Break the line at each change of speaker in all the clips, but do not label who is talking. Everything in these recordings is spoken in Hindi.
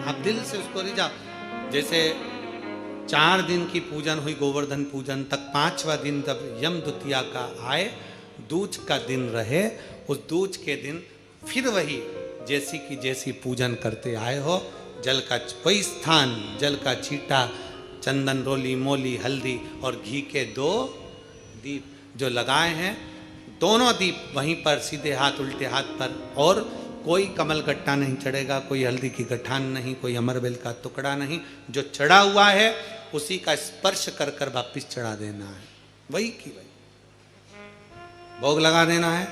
आप दिल से उसको रिझाओ। जैसे 4 दिन की पूजन हुई गोवर्धन पूजन तक, 5वां दिन जब यम द्वितीया का आए, दूज का दिन रहे, उस दूज के दिन फिर वही जैसी की जैसी पूजन करते आए हो, जल का वही स्थान, जल का छींटा, चंदन रोली मोली हल्दी और घी के 2 दीप जो लगाए हैं, दोनों दीप वहीं पर सीधे हाथ उल्टे हाथ पर, और कोई कमल गट्टा नहीं चढ़ेगा, कोई हल्दी की गठान नहीं, कोई अमरबेल का टुकड़ा नहीं, जो चढ़ा हुआ है उसी का स्पर्श कर कर वापिस चढ़ा देना है, वही की वही भोग लगा देना है।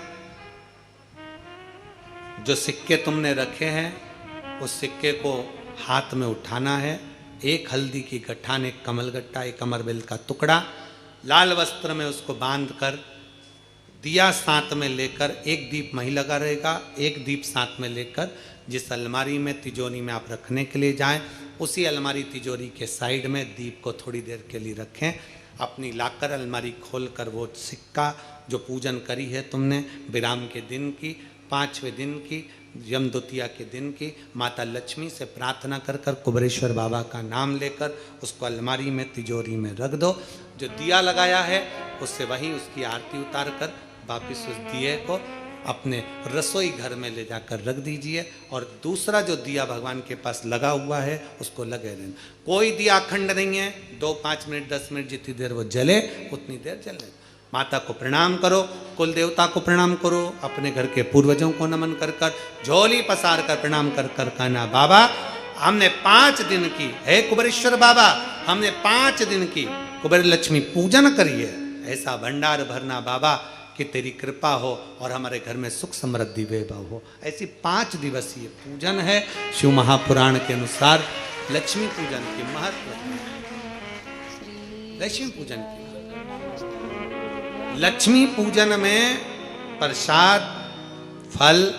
जो सिक्के तुमने रखे हैं उस सिक्के को हाथ में उठाना है, एक हल्दी की गठान, एक कमल गट्टा, एक अमरबेल का टुकड़ा, लाल वस्त्र में उसको बांध कर, दिया साथ में लेकर, एक दीप वहीं लगा रहेगा, एक दीप साथ में लेकर जिस अलमारी में तिजोरी में आप रखने के लिए जाएं, उसी अलमारी तिजोरी के साइड में दीप को थोड़ी देर के लिए रखें। अपनी लाकर अलमारी खोलकर वो सिक्का जो पूजन करी है तुमने विराम के दिन की, 5वें दिन की, यम द्वितीया के दिन की, माता लक्ष्मी से प्रार्थना कर कर कुबेरेश्वर बाबा का नाम लेकर उसको अलमारी में तिजोरी में रख दो। जो दिया लगाया है उससे वहीं उसकी आरती उतार कर वापिस उस दिए को अपने रसोई घर में ले जाकर रख दीजिए, और दूसरा जो दिया भगवान के पास लगा हुआ है उसको लगे रहना। कोई दिया अखंड नहीं है, 2, 5 मिनट 10 मिनट जितनी देर वो जले उतनी देर जले। माता को प्रणाम करो, कुल देवता को प्रणाम करो, अपने घर के पूर्वजों को नमन कर कर, झोली पसार कर प्रणाम कर कर कहना, बाबा हमने 5 दिन की, हे कुबेरेश्वर बाबा हमने 5 दिन की कुबेर लक्ष्मी पूजन करी है, ऐसा भंडार भरना बाबा कि तेरी कृपा हो और हमारे घर में सुख समृद्धि वैभव हो। ऐसी 5 दिवसीय पूजन है। शिव महापुराण के अनुसार लक्ष्मी पूजन के महत्व, लक्ष्मी पूजन की, लक्ष्मी पूजन में प्रसाद फल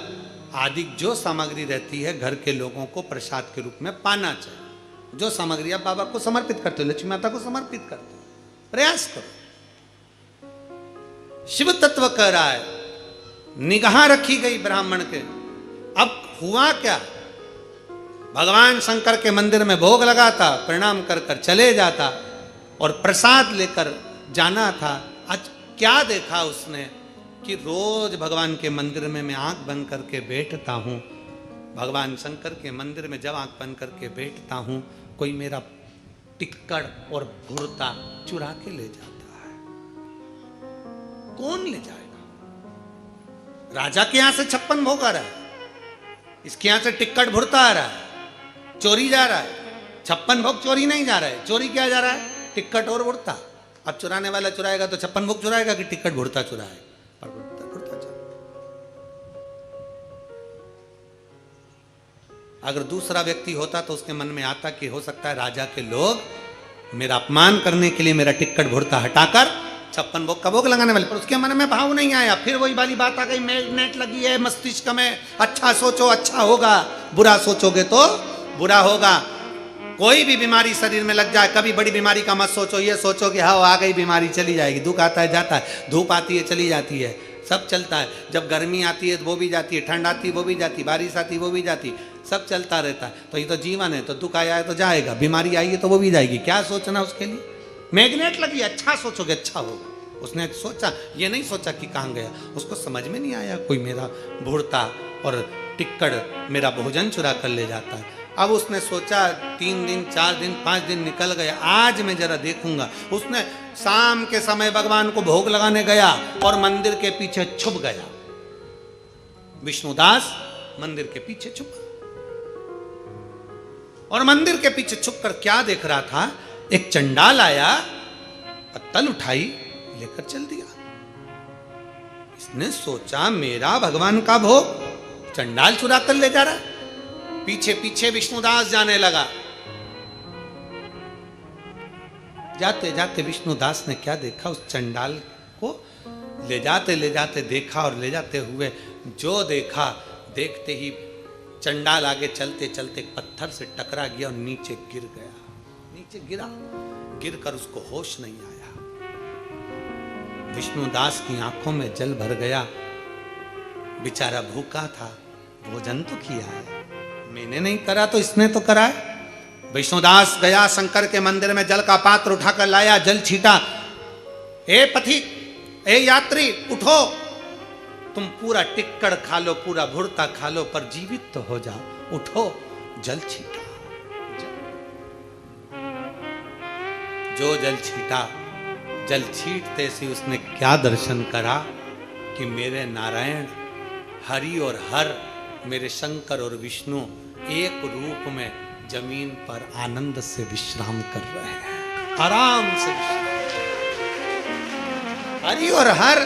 आदि जो सामग्री रहती है घर के लोगों को प्रसाद के रूप में पाना चाहिए। जो सामग्री आप बाबा को समर्पित करते हो, लक्ष्मी माता को समर्पित करते हो, प्रयास करो। शिव तत्व कह रहा है, निगाह रखी गई ब्राह्मण के। अब हुआ क्या, भगवान शंकर के मंदिर में भोग लगाता, प्रणाम कर कर चले जाता और प्रसाद लेकर जाना था। आज क्या देखा उसने कि रोज भगवान के मंदिर में मैं आंख बंद करके बैठता हूं, भगवान शंकर के मंदिर में जब आंख बंद करके बैठता हूं, कोई मेरा टिक्कड़ और भुरता चुरा के ले जाता है। कौन ले जाएगा? राजा के यहां से 56 भोग आ रहा है, इसके यहां से टिक्कड़ भुरता आ रहा है, चोरी जा रहा है। 56 भोग चोरी नहीं जा रहा है, चोरी क्या जा रहा है? टिक्कड़ और भुरता। अब चुराने वाला चुराएगा तो 56 भोग चुराएगा कि टिक्कड़ भुरता चुराएगा? और भुरता चुराएगा। अगर दूसरा व्यक्ति होता तो उसके मन में आता कि हो सकता है राजा के लोग मेरा अपमान करने के लिए मेरा टिक्कड़ भुरता हटाकर 56 भोग का भोग लगाने वाले, पर उसके मन में भाव नहीं आया। फिर वही वाली बात आ गई, मैग्नेट लगी है मस्तिष्क में, अच्छा सोचो अच्छा होगा, बुरा सोचोगे तो बुरा होगा। कोई भी बीमारी शरीर में लग जाए, कभी बड़ी बीमारी का मत सोचो, ये सोचो कि हाँ आ गई बीमारी, चली जाएगी। दुख आता है जाता है, धूप आती है चली जाती है, सब चलता है। जब गर्मी आती है वो भी जाती है, ठंड आती है वो भी जाती है, बारिश आती है वो भी जाती है, सब चलता रहता है। तो ये तो जीवन है, तो दुख आया है तो जाएगा, बीमारी आई है तो वो भी जाएगी। क्या सोचना उसके लिए? मैग्नेट लगी, अच्छा सोचोगे अच्छा होगा। उसने सोचा, ये नहीं सोचा कि कहाँ गया, उसको समझ में नहीं आया कोई मेरा भुरता और टिक्कड़ मेरा भोजन चुरा कर ले जाता है। अब उसने सोचा 3 दिन 4 दिन 5 दिन निकल गए, आज मैं जरा देखूंगा। उसने शाम के समय भगवान को भोग लगाने गया और मंदिर के पीछे छुप गया। विष्णुदास मंदिर के पीछे छुपा और मंदिर के पीछे छुपकर क्या देख रहा था, एक चंडाल आया, पत्तल उठाई लेकर चल दिया। इसने सोचा मेरा भगवान का भोग चंडाल चुरा कर ले जा रहा है। पीछे पीछे विष्णुदास जाने लगा। जाते जाते विष्णुदास ने क्या देखा, उस चंडाल को ले जाते देखा, और ले जाते हुए जो देखा, देखते ही चंडाल आगे चलते चलते एक पत्थर से टकरा गया और नीचे गिर गया। नीचे गिरा, गिरकर उसको होश नहीं आया। विष्णुदास की आंखों में जल भर गया। बेचारा भूखा था, भोजन तो किया है, मैंने नहीं करा तो इसने तो करा है। विष्णुदास गया शंकर के मंदिर में, जल का पात्र उठाकर लाया, जल छीटा। ए पथिक, ए यात्री, उठो, तुम पूरा टिक्कड़ खा लो, पूरा भुड़ता खा लो, पर जीवित तो हो जाओ। उठो, जल छीटा। जो जल छीटा, जल छीटते से उसने क्या दर्शन करा कि मेरे नारायण हरि और हर, मेरे शंकर और विष्णु एक रूप में जमीन पर आनंद से विश्राम कर रहे हैं, आराम से हरि और हर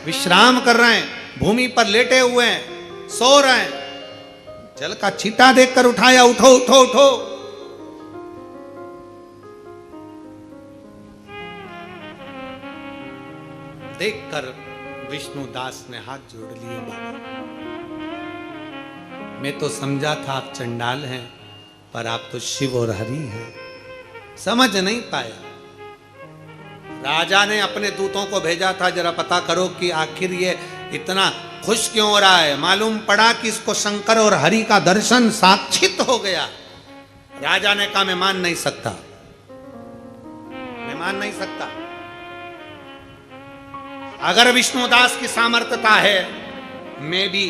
विश्राम कर रहे हैं, भूमि पर लेटे हुए हैं, सो रहे हैं। जल का छींटा देखकर उठाया, उठो उठो उठो। देखकर विष्णुदास ने हाथ जोड़ लिए। बाबा, मैं तो समझा था आप चंडाल हैं, पर आप तो शिव और हरि हैं। समझ नहीं पाया। राजा ने अपने दूतों को भेजा था, जरा पता करो कि आखिर ये इतना खुश क्यों हो रहा है। मालूम पड़ा कि इसको शंकर और हरि का दर्शन साक्षित हो गया। राजा ने कहा मैं मान नहीं सकता, मैं मान नहीं सकता। अगर विष्णुदास की सामर्थ्यता है, मैं भी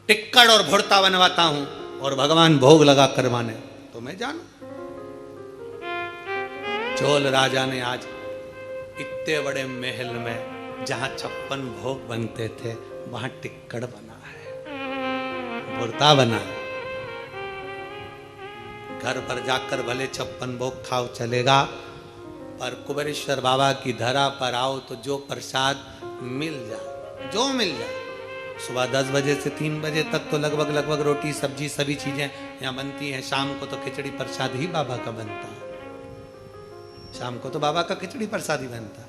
टिक्कड़ और भुड़ता बनवाता हूं और भगवान भोग लगा करवाने, तो मैं जानू। चोल राजा ने आज इतने बड़े महल में जहां 56 भोग बनते थे, वहां टिक्कड़ बना है, भुड़ता बना है। घर पर जाकर भले 56 भोग खाओ चलेगा, पर कुबेरेश्वर बाबा की धरा पर आओ तो जो प्रसाद मिल जाए, जो मिल जाए। सुबह 10 बजे से 3 बजे तक तो लगभग रोटी सब्जी सभी चीजें यहाँ बनती हैं। शाम को तो खिचड़ी प्रसाद ही बाबा का बनता है, शाम को तो बाबा का खिचड़ी प्रसाद ही बनता है।